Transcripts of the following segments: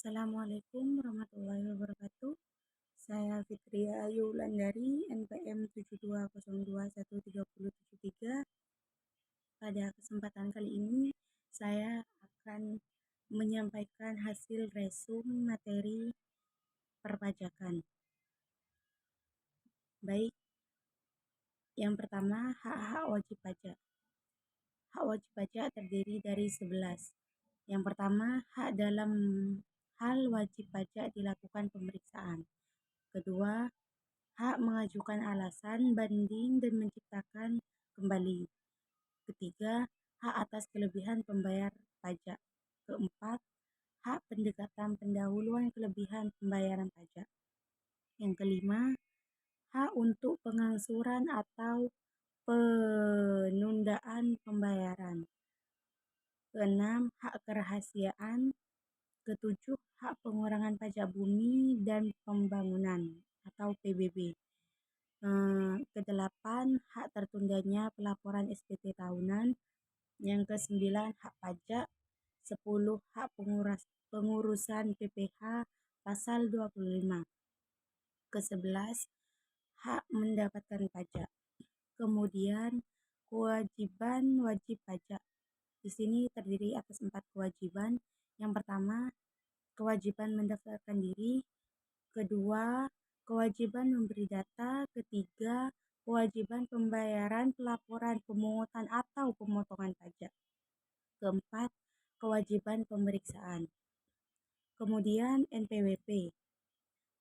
Assalamualaikum warahmatullahi wabarakatuh. Saya Fitria Ayu Wulandari, NPM 72021373. Pada kesempatan kali ini, saya akan menyampaikan hasil resum materi perpajakan. Baik, yang pertama, hak-hak wajib pajak. Hak wajib pajak terdiri dari 11. Yang pertama, hak dalam hal wajib pajak dilakukan pemeriksaan. Kedua, hak mengajukan alasan banding dan menciptakan kembali. Ketiga, hak atas kelebihan pembayar pajak. Keempat, hak pendekatan pendahuluan kelebihan pembayaran pajak. Yang kelima, hak untuk pengangsuran atau penundaan pembayaran. Keenam, hak kerahasiaan. Ketujuh, hak pengurangan pajak bumi dan pembangunan atau PBB. Kedelapan, hak tertundanya pelaporan SPT tahunan. Yang kesembilan, hak pajak. 10, hak pengurusan PPh pasal 25. Ke-11, hak mendapatkan pajak. Kemudian, kewajiban wajib pajak. Di sini terdiri atas 4 kewajiban. Yang pertama, kewajiban mendaftarkan diri. Kedua, kewajiban memberi data. Ketiga, kewajiban pembayaran pelaporan pemungutan atau pemotongan pajak. Keempat, kewajiban pemeriksaan. Kemudian NPWP.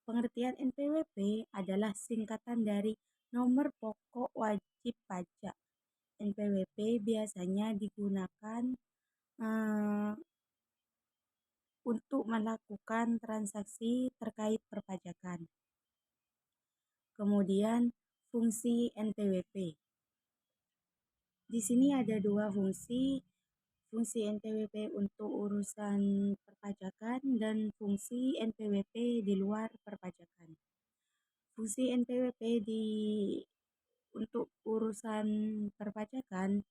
Pengertian NPWP adalah singkatan dari nomor pokok wajib pajak. NPWP biasanya digunakan untuk melakukan transaksi terkait perpajakan. Kemudian fungsi NPWP. Di sini ada 2 fungsi NPWP untuk urusan perpajakan dan fungsi NPWP di luar perpajakan. Fungsi NPWP untuk urusan perpajakan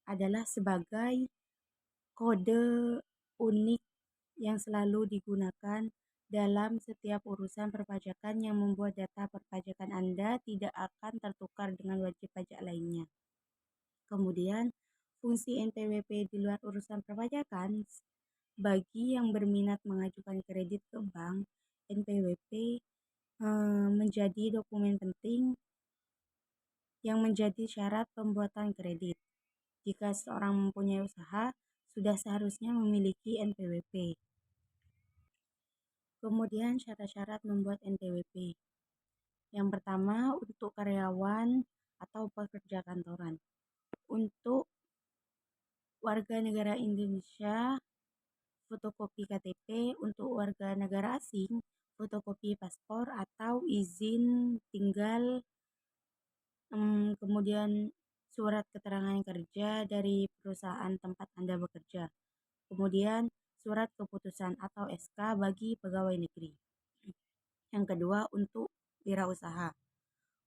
adalah sebagai kode unik yang selalu digunakan dalam setiap urusan perpajakan yang membuat data perpajakan Anda tidak akan tertukar dengan wajib pajak lainnya. Kemudian, fungsi NPWP di luar urusan perpajakan, bagi yang berminat mengajukan kredit ke bank, NPWP menjadi dokumen penting yang menjadi syarat pembuatan kredit. Jika seorang mempunyai usaha, sudah seharusnya memiliki NPWP. Kemudian syarat-syarat membuat NPWP. Yang pertama, untuk karyawan atau pekerja kantoran. Untuk warga negara Indonesia, fotokopi KTP. Untuk warga negara asing, fotokopi paspor atau izin tinggal. Kemudian surat keterangan kerja dari perusahaan tempat Anda bekerja. Kemudian surat keputusan atau SK bagi pegawai negeri. Yang kedua, untuk wirausaha.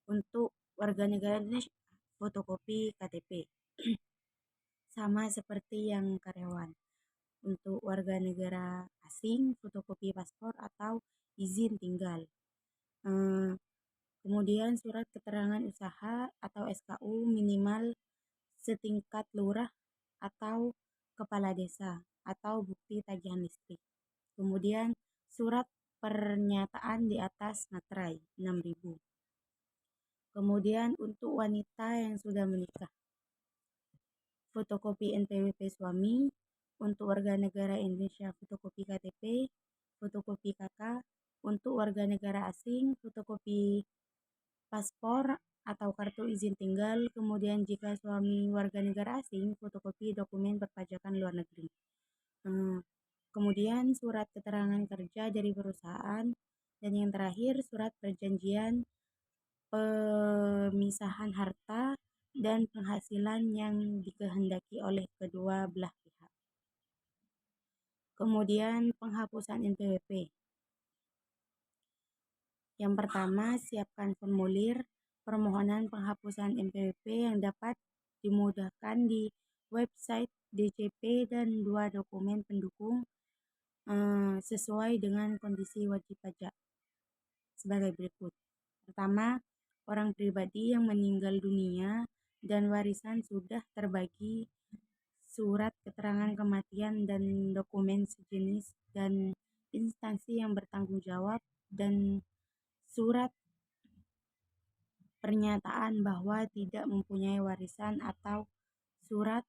Untuk warga negara Indonesia, fotokopi KTP. Sama seperti yang karyawan. Untuk warga negara asing, fotokopi paspor atau izin tinggal. Kemudian surat keterangan usaha atau SKU minimal setingkat lurah atau kepala desa atau bukti tagihan listrik. Kemudian surat pernyataan di atas materai 6.000. Kemudian untuk wanita yang sudah menikah, fotokopi NPWP suami. Untuk warga negara Indonesia, fotokopi KTP, fotokopi KK. Untuk warga negara asing, fotokopi paspor atau kartu izin tinggal. Kemudian jika suami warga negara asing, fotokopi dokumen perpajakan luar negeri. Kemudian surat keterangan kerja dari perusahaan. Dan yang terakhir, surat perjanjian pemisahan harta dan penghasilan yang dikehendaki oleh kedua belah pihak. Kemudian penghapusan NPWP. Yang pertama, siapkan formulir permohonan penghapusan NPWP yang dapat dimudahkan di website DJP dan 2 dokumen pendukung sesuai dengan kondisi wajib pajak sebagai berikut. Pertama, orang pribadi yang meninggal dunia dan warisan sudah terbagi surat keterangan kematian dan dokumen sejenis dan instansi yang bertanggung jawab dan surat pernyataan bahwa tidak mempunyai warisan atau surat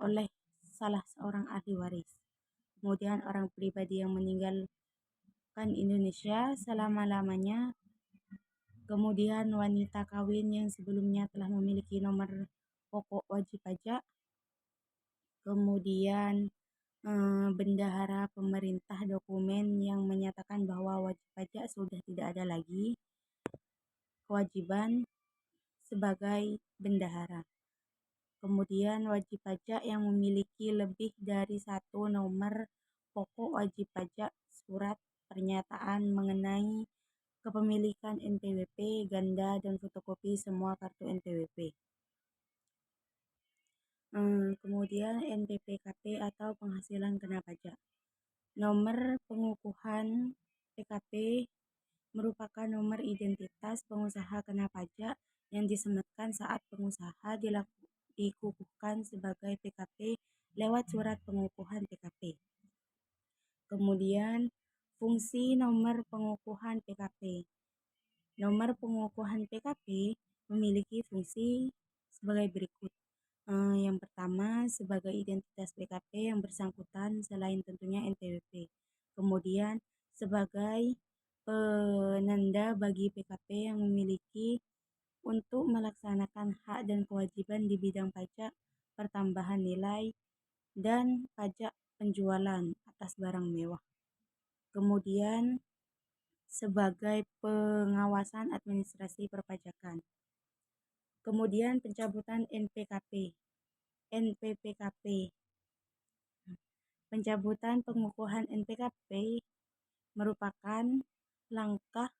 oleh salah seorang ahli waris. Kemudian orang pribadi yang meninggalkan Indonesia selama-lamanya. Kemudian wanita kawin yang sebelumnya telah memiliki nomor pokok wajib pajak. Kemudian bendahara pemerintah dokumen yang menyatakan bahwa wajib pajak sudah tidak ada lagi kewajiban sebagai bendahara. Kemudian wajib pajak yang memiliki lebih dari satu nomor pokok wajib pajak surat pernyataan mengenai kepemilikan NPWP ganda dan fotokopi semua kartu NPWP. Kemudian NPPKP atau penghasilan kena pajak. Nomor pengukuhan PKP merupakan nomor identitas pengusaha kena pajak yang disematkan saat pengusaha dikukuhkan sebagai PKP lewat surat pengukuhan PKP. Kemudian fungsi nomor pengukuhan PKP. Nomor pengukuhan PKP memiliki fungsi sebagai berikut. Yang pertama, sebagai identitas PKP yang bersangkutan selain tentunya NPWP. Kemudian sebagai penanda bagi PKP yang memiliki untuk melaksanakan hak dan kewajiban di bidang pajak pertambahan nilai dan pajak penjualan atas barang mewah. Kemudian sebagai pengawasan administrasi perpajakan. Kemudian pencabutan NPPKP. Pencabutan pengukuhan NPKP merupakan langkah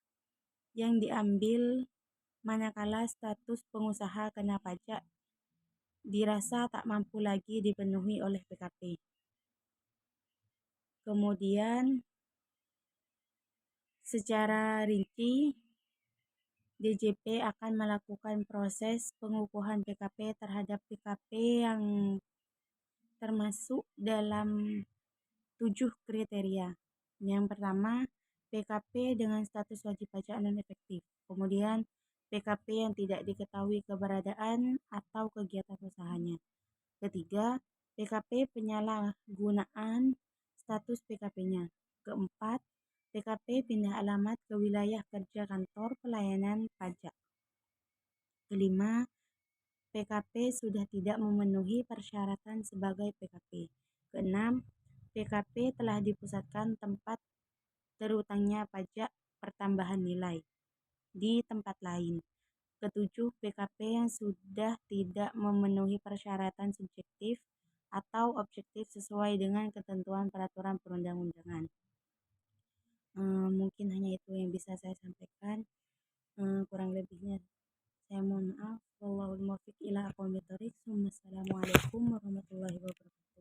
yang diambil manakala status pengusaha kena pajak dirasa tak mampu lagi dipenuhi oleh PKP. Kemudian secara rinci DJP akan melakukan proses pengukuhan PKP terhadap PKP yang termasuk dalam 7 kriteria. Yang pertama, PKP dengan status wajib pajak non-efektif. Kemudian, PKP yang tidak diketahui keberadaan atau kegiatan usahanya. Ketiga, PKP penyalahgunaan status PKP-nya. Keempat, PKP pindah alamat ke wilayah kerja kantor pelayanan pajak. Kelima, PKP sudah tidak memenuhi persyaratan sebagai PKP. Keenam, PKP telah dipusatkan tempat terutangnya pajak pertambahan nilai di tempat lain. Ketujuh, PKP yang sudah tidak memenuhi persyaratan subjektif atau objektif sesuai dengan ketentuan peraturan perundang-undangan. Mungkin hanya itu yang bisa saya sampaikan. Kurang lebihnya saya mohon maaf. Wallahul muwaffiq ila aqwamit thoriq. Wassalamualaikum warahmatullahi wabarakatuh.